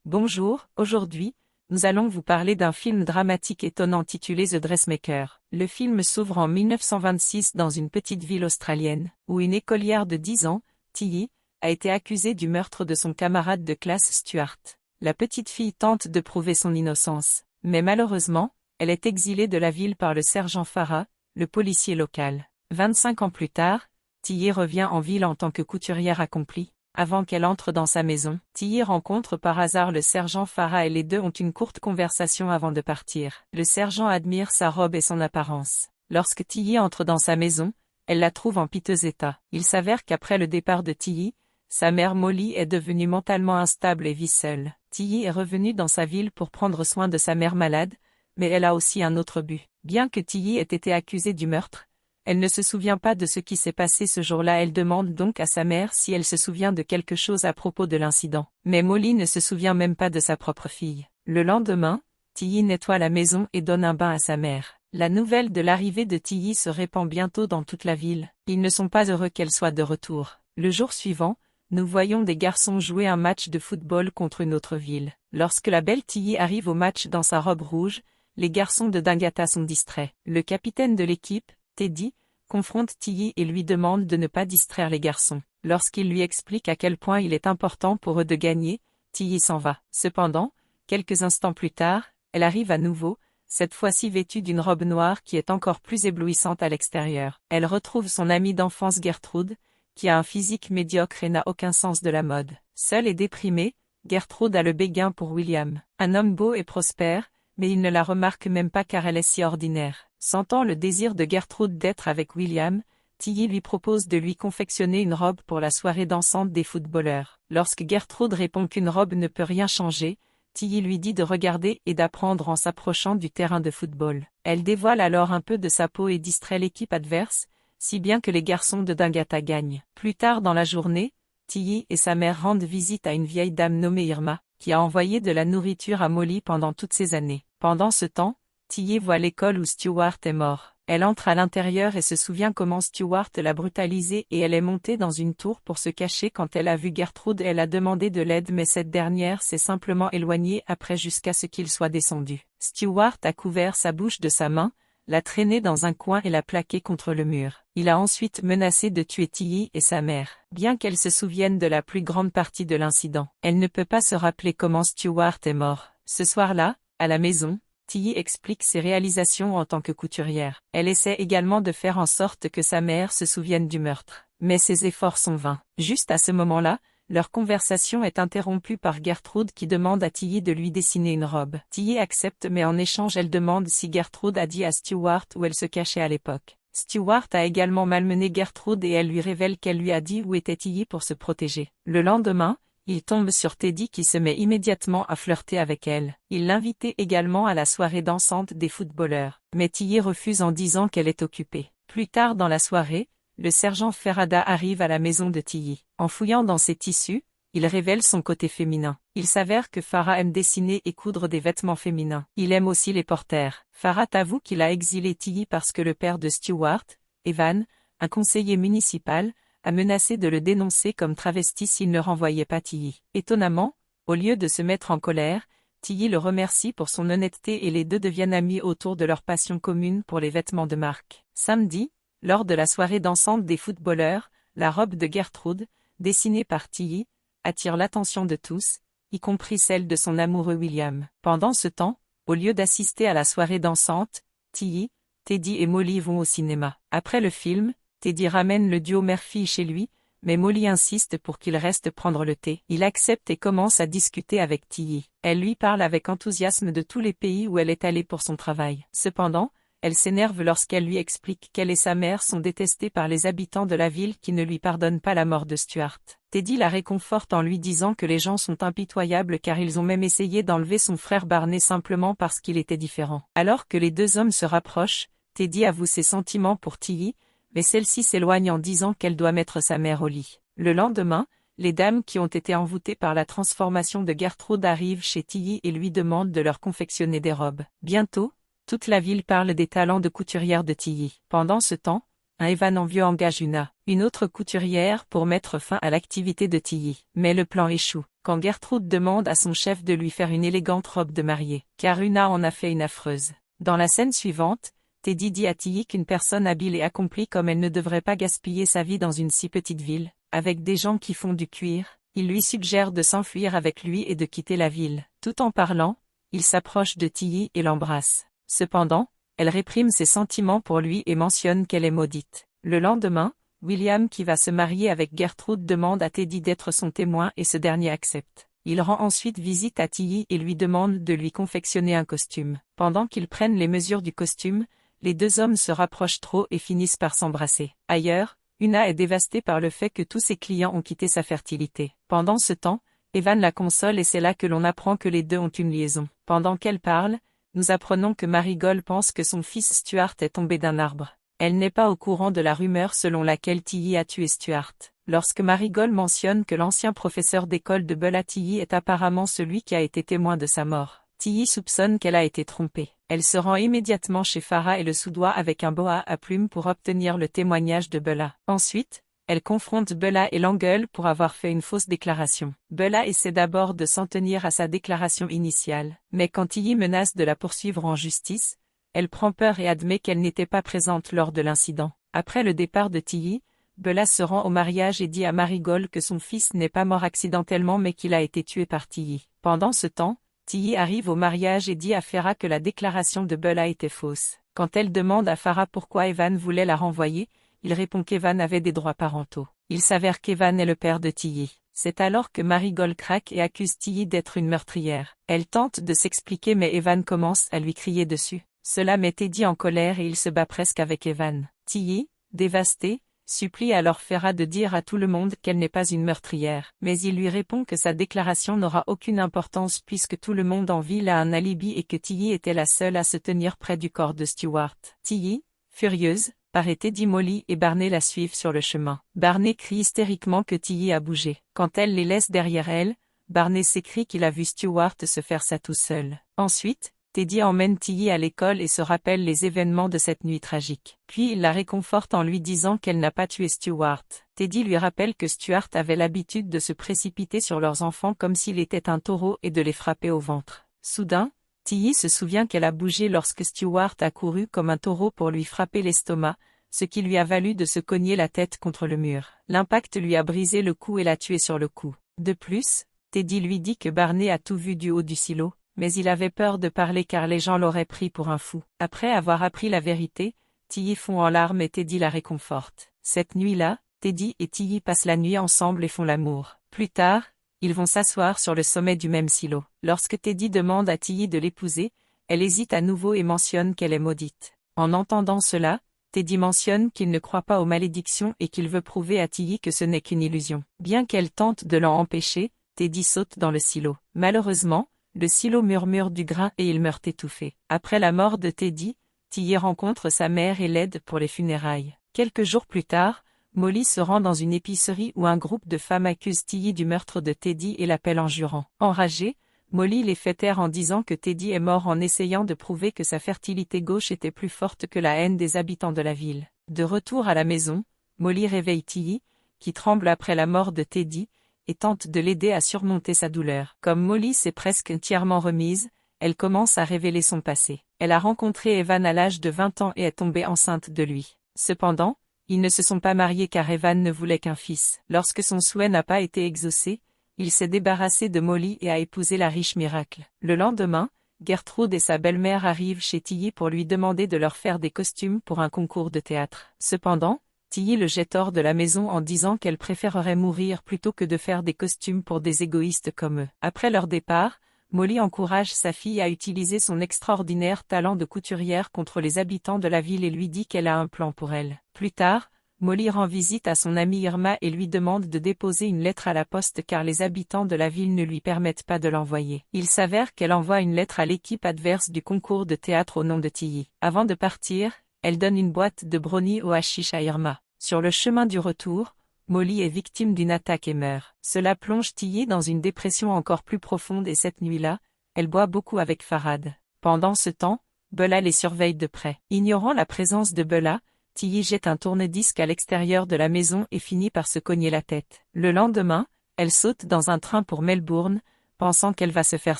Bonjour, aujourd'hui, nous allons vous parler d'un film dramatique étonnant titulé The Dressmaker. Le film s'ouvre en 1926 dans une petite ville australienne, où une écolière de 10 ans, Tilly, a été accusée du meurtre de son camarade de classe Stuart. La petite fille tente de prouver son innocence, mais malheureusement, elle est exilée de la ville par le sergent Farah, le policier local. 25 ans plus tard, Tilly revient en ville en tant que couturière accomplie. Avant qu'elle entre dans sa maison, Tilly rencontre par hasard le sergent Farah et les deux ont une courte conversation avant de partir. Le sergent admire sa robe et son apparence. Lorsque Tilly entre dans sa maison, elle la trouve en piteux état. Il s'avère qu'après le départ de Tilly, sa mère Molly est devenue mentalement instable et vit seule. Tilly est revenue dans sa ville pour prendre soin de sa mère malade, mais elle a aussi un autre but. Bien que Tilly ait été accusée du meurtre, elle ne se souvient pas de ce qui s'est passé ce jour-là. Elle demande donc à sa mère si elle se souvient de quelque chose à propos de l'incident. Mais Molly ne se souvient même pas de sa propre fille. Le lendemain, Tilly nettoie la maison et donne un bain à sa mère. La nouvelle de l'arrivée de Tilly se répand bientôt dans toute la ville. Ils ne sont pas heureux qu'elle soit de retour. Le jour suivant, nous voyons des garçons jouer un match de football contre une autre ville. Lorsque la belle Tilly arrive au match dans sa robe rouge, les garçons de Dangata sont distraits. Le capitaine de l'équipe, Teddy, confronte Tilly et lui demande de ne pas distraire les garçons. Lorsqu'il lui explique à quel point il est important pour eux de gagner, Tilly s'en va. Cependant, quelques instants plus tard, elle arrive à nouveau, cette fois-ci vêtue d'une robe noire qui est encore plus éblouissante à l'extérieur. Elle retrouve son amie d'enfance Gertrude, qui a un physique médiocre et n'a aucun sens de la mode. Seule et déprimée, Gertrude a le béguin pour William, un homme beau et prospère, mais il ne la remarque même pas car elle est si ordinaire. Sentant le désir de Gertrude d'être avec William, Tilly lui propose de lui confectionner une robe pour la soirée dansante des footballeurs. Lorsque Gertrude répond qu'une robe ne peut rien changer, Tilly lui dit de regarder et d'apprendre en s'approchant du terrain de football. Elle dévoile alors un peu de sa peau et distrait l'équipe adverse, si bien que les garçons de Dangata gagnent. Plus tard dans la journée, Tilly et sa mère rendent visite à une vieille dame nommée Irma, qui a envoyé de la nourriture à Molly pendant toutes ces années. Pendant ce temps, Tilly voit l'école où Stuart est mort. Elle entre à l'intérieur et se souvient comment Stuart l'a brutalisée et elle est montée dans une tour pour se cacher quand elle a vu Gertrude. Elle a demandé de l'aide mais cette dernière s'est simplement éloignée après jusqu'à ce qu'il soit descendu. Stuart a couvert sa bouche de sa main, l'a traînée dans un coin et l'a plaquée contre le mur. Il a ensuite menacé de tuer Tilly et sa mère. Bien qu'elle se souvienne de la plus grande partie de l'incident, elle ne peut pas se rappeler comment Stuart est mort. Ce soir-là, à la maison, Tilly explique ses réalisations en tant que couturière. Elle essaie également de faire en sorte que sa mère se souvienne du meurtre. Mais ses efforts sont vains. Juste à ce moment-là, leur conversation est interrompue par Gertrude qui demande à Tilly de lui dessiner une robe. Tilly accepte mais en échange elle demande si Gertrude a dit à Stuart où elle se cachait à l'époque. Stuart a également malmené Gertrude et elle lui révèle qu'elle lui a dit où était Tilly pour se protéger. Le lendemain, il tombe sur Teddy qui se met immédiatement à flirter avec elle. Il l'invitait également à la soirée dansante des footballeurs. Mais Tilly refuse en disant qu'elle est occupée. Plus tard dans la soirée, le sergent Ferrada arrive à la maison de Tilly. En fouillant dans ses tissus, il révèle son côté féminin. Il s'avère que Farah aime dessiner et coudre des vêtements féminins. Il aime aussi les porteurs. Farah avoue qu'il a exilé Tilly parce que le père de Stuart, Evan, un conseiller municipal, a menacé de le dénoncer comme travesti s'il ne renvoyait pas Tilly. Étonnamment, au lieu de se mettre en colère, Tilly le remercie pour son honnêteté et les deux deviennent amis autour de leur passion commune pour les vêtements de marque. Samedi, lors de la soirée dansante des footballeurs, la robe de Gertrude, dessinée par Tilly, attire l'attention de tous, y compris celle de son amoureux William. Pendant ce temps, au lieu d'assister à la soirée dansante, Tilly, Teddy et Molly vont au cinéma. Après le film, Teddy ramène le duo mère-fille chez lui, mais Molly insiste pour qu'il reste prendre le thé. Il accepte et commence à discuter avec Tilly. Elle lui parle avec enthousiasme de tous les pays où elle est allée pour son travail. Cependant, elle s'énerve lorsqu'elle lui explique qu'elle et sa mère sont détestées par les habitants de la ville qui ne lui pardonnent pas la mort de Stuart. Teddy la réconforte en lui disant que les gens sont impitoyables car ils ont même essayé d'enlever son frère Barney simplement parce qu'il était différent. Alors que les deux hommes se rapprochent, Teddy avoue ses sentiments pour Tilly, mais celle-ci s'éloigne en disant qu'elle doit mettre sa mère au lit. Le lendemain, les dames qui ont été envoûtées par la transformation de Gertrude arrivent chez Tilly et lui demandent de leur confectionner des robes. Bientôt, toute la ville parle des talents de couturière de Tilly. Pendant ce temps, Evan envieux engage une autre couturière pour mettre fin à l'activité de Tilly. Mais le plan échoue, quand Gertrude demande à son chef de lui faire une élégante robe de mariée, car Una en a fait une affreuse. Dans la scène suivante, Teddy dit à Tilly qu'une personne habile et accomplie comme elle ne devrait pas gaspiller sa vie dans une si petite ville, avec des gens qui font du cuir. Il lui suggère de s'enfuir avec lui et de quitter la ville. Tout en parlant, il s'approche de Tilly et l'embrasse. Cependant, elle réprime ses sentiments pour lui et mentionne qu'elle est maudite. Le lendemain, William qui va se marier avec Gertrude demande à Teddy d'être son témoin et ce dernier accepte. Il rend ensuite visite à Tilly et lui demande de lui confectionner un costume. Pendant qu'ils prennent les mesures du costume, les deux hommes se rapprochent trop et finissent par s'embrasser. Ailleurs, Una est dévastée par le fait que tous ses clients ont quitté sa fertilité. Pendant ce temps, Evan la console et c'est là que l'on apprend que les deux ont une liaison. Pendant qu'elle parle, nous apprenons que Marigold pense que son fils Stuart est tombé d'un arbre. Elle n'est pas au courant de la rumeur selon laquelle Tilly a tué Stuart. Lorsque Marigold mentionne que l'ancien professeur d'école de Bella Tilly est apparemment celui qui a été témoin de sa mort, Tilly soupçonne qu'elle a été trompée. Elle se rend immédiatement chez Farah et le soudoie avec un boa à plumes pour obtenir le témoignage de Bella. Ensuite, elle confronte Bella et l'engueule pour avoir fait une fausse déclaration. Bella essaie d'abord de s'en tenir à sa déclaration initiale, mais quand Tilly menace de la poursuivre en justice, elle prend peur et admet qu'elle n'était pas présente lors de l'incident. Après le départ de Tilly, Bella se rend au mariage et dit à Marigold que son fils n'est pas mort accidentellement mais qu'il a été tué par Tilly. Pendant ce temps, Tilly arrive au mariage et dit à Farah que la déclaration de Bella était fausse. Quand elle demande à Farah pourquoi Evan voulait la renvoyer, il répond qu'Evan avait des droits parentaux. Il s'avère qu'Evan est le père de Tilly. C'est alors que Marigold craque et accuse Tilly d'être une meurtrière. Elle tente de s'expliquer mais Evan commence à lui crier dessus. Cela met Teddy en colère et il se bat presque avec Evan. Tilly, dévastée, supplie alors Farah de dire à tout le monde qu'elle n'est pas une meurtrière. Mais il lui répond que sa déclaration n'aura aucune importance puisque tout le monde en ville a un alibi et que Tilly était la seule à se tenir près du corps de Stuart. Tilly, furieuse, paraît Teddy, Molly et Barney la suivent sur le chemin. Barney crie hystériquement que Tilly a bougé. Quand elle les laisse derrière elle, Barney s'écrie qu'il a vu Stuart se faire ça tout seul. Ensuite, Teddy emmène Tilly à l'école et se rappelle les événements de cette nuit tragique. Puis il la réconforte en lui disant qu'elle n'a pas tué Stuart. Teddy lui rappelle que Stuart avait l'habitude de se précipiter sur leurs enfants comme s'il était un taureau et de les frapper au ventre. Soudain, Tilly se souvient qu'elle a bougé lorsque Stuart a couru comme un taureau pour lui frapper l'estomac, ce qui lui a valu de se cogner la tête contre le mur. L'impact lui a brisé le cou et l'a tué sur le coup. De plus, Teddy lui dit que Barney a tout vu du haut du silo, mais il avait peur de parler car les gens l'auraient pris pour un fou. Après avoir appris la vérité, Tilly fond en larmes et Teddy la réconforte. Cette nuit-là, Teddy et Tilly passent la nuit ensemble et font l'amour. Plus tard, ils vont s'asseoir sur le sommet du même silo. Lorsque Teddy demande à Tilly de l'épouser, elle hésite à nouveau et mentionne qu'elle est maudite. En entendant cela, Teddy mentionne qu'il ne croit pas aux malédictions et qu'il veut prouver à Tilly que ce n'est qu'une illusion. Bien qu'elle tente de l'en empêcher, Teddy saute dans le silo. Malheureusement, le silo murmure du grain et il meurt étouffé. Après la mort de Teddy, Tilly rencontre sa mère et l'aide pour les funérailles. Quelques jours plus tard, Molly se rend dans une épicerie où un groupe de femmes accuse Tilly du meurtre de Teddy et l'appelle en jurant. Enragée, Molly les fait taire en disant que Teddy est mort en essayant de prouver que sa fertilité gauche était plus forte que la haine des habitants de la ville. De retour à la maison, Molly réveille Tilly, qui tremble après la mort de Teddy, et tente de l'aider à surmonter sa douleur. Comme Molly s'est presque entièrement remise, elle commence à révéler son passé. Elle a rencontré Evan à l'âge de 20 ans et est tombée enceinte de lui. Cependant, ils ne se sont pas mariés car Evan ne voulait qu'un fils. Lorsque son souhait n'a pas été exaucé, il s'est débarrassé de Molly et a épousé la riche Miracle. Le lendemain, Gertrude et sa belle-mère arrivent chez Tilly pour lui demander de leur faire des costumes pour un concours de théâtre. Cependant, Tilly le jette hors de la maison en disant qu'elle préférerait mourir plutôt que de faire des costumes pour des égoïstes comme eux. Après leur départ, Molly encourage sa fille à utiliser son extraordinaire talent de couturière contre les habitants de la ville et lui dit qu'elle a un plan pour elle. Plus tard, Molly rend visite à son amie Irma et lui demande de déposer une lettre à la poste car les habitants de la ville ne lui permettent pas de l'envoyer. Il s'avère qu'elle envoie une lettre à l'équipe adverse du concours de théâtre au nom de Tilly. Avant de partir, elle donne une boîte de brownies au hashish à Irma. Sur le chemin du retour, Molly est victime d'une attaque et meurt. Cela plonge Tilly dans une dépression encore plus profonde et cette nuit-là, elle boit beaucoup avec Farhad. Pendant ce temps, Bella les surveille de près. Ignorant la présence de Bella, Tilly jette un tourne-disque à l'extérieur de la maison et finit par se cogner la tête. Le lendemain, elle saute dans un train pour Melbourne, pensant qu'elle va se faire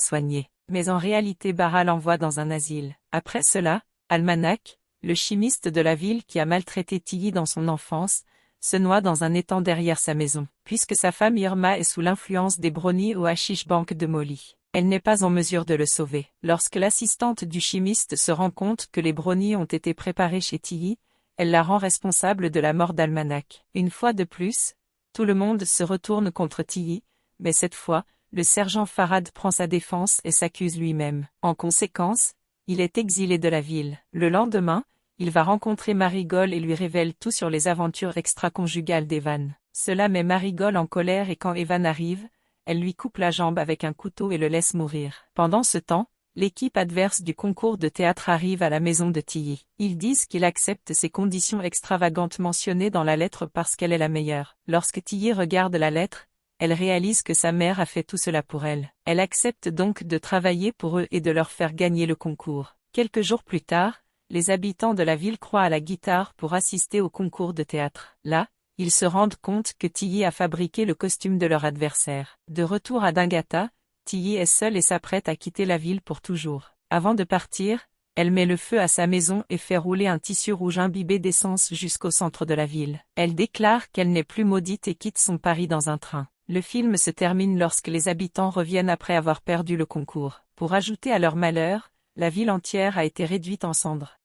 soigner. Mais en réalité Bara l'envoie dans un asile. Après cela, Almanac, le chimiste de la ville qui a maltraité Tilly dans son enfance, se noie dans un étang derrière sa maison. Puisque sa femme Irma est sous l'influence des brownies au hashish bank de Molly, elle n'est pas en mesure de le sauver. Lorsque l'assistante du chimiste se rend compte que les brownies ont été préparés chez Tilly, elle la rend responsable de la mort d'Almanac. Une fois de plus, tout le monde se retourne contre Tilly, mais cette fois, le sergent Farad prend sa défense et s'accuse lui-même. En conséquence, il est exilé de la ville. Le lendemain, il va rencontrer Marigold et lui révèle tout sur les aventures extra-conjugales d'Evan. Cela met Marigold en colère et quand Evan arrive, elle lui coupe la jambe avec un couteau et le laisse mourir. Pendant ce temps, l'équipe adverse du concours de théâtre arrive à la maison de Tilly. Ils disent qu'il accepte ces conditions extravagantes mentionnées dans la lettre parce qu'elle est la meilleure. Lorsque Tilly regarde la lettre, elle réalise que sa mère a fait tout cela pour elle. Elle accepte donc de travailler pour eux et de leur faire gagner le concours. Quelques jours plus tard, les habitants de la ville croient à la guitare pour assister au concours de théâtre. Là, ils se rendent compte que Tilly a fabriqué le costume de leur adversaire. De retour à Dingata, Tilly est seule et s'apprête à quitter la ville pour toujours. Avant de partir, elle met le feu à sa maison et fait rouler un tissu rouge imbibé d'essence jusqu'au centre de la ville. Elle déclare qu'elle n'est plus maudite et quitte son pari dans un train. Le film se termine lorsque les habitants reviennent après avoir perdu le concours. Pour ajouter à leur malheur, la ville entière a été réduite en cendres.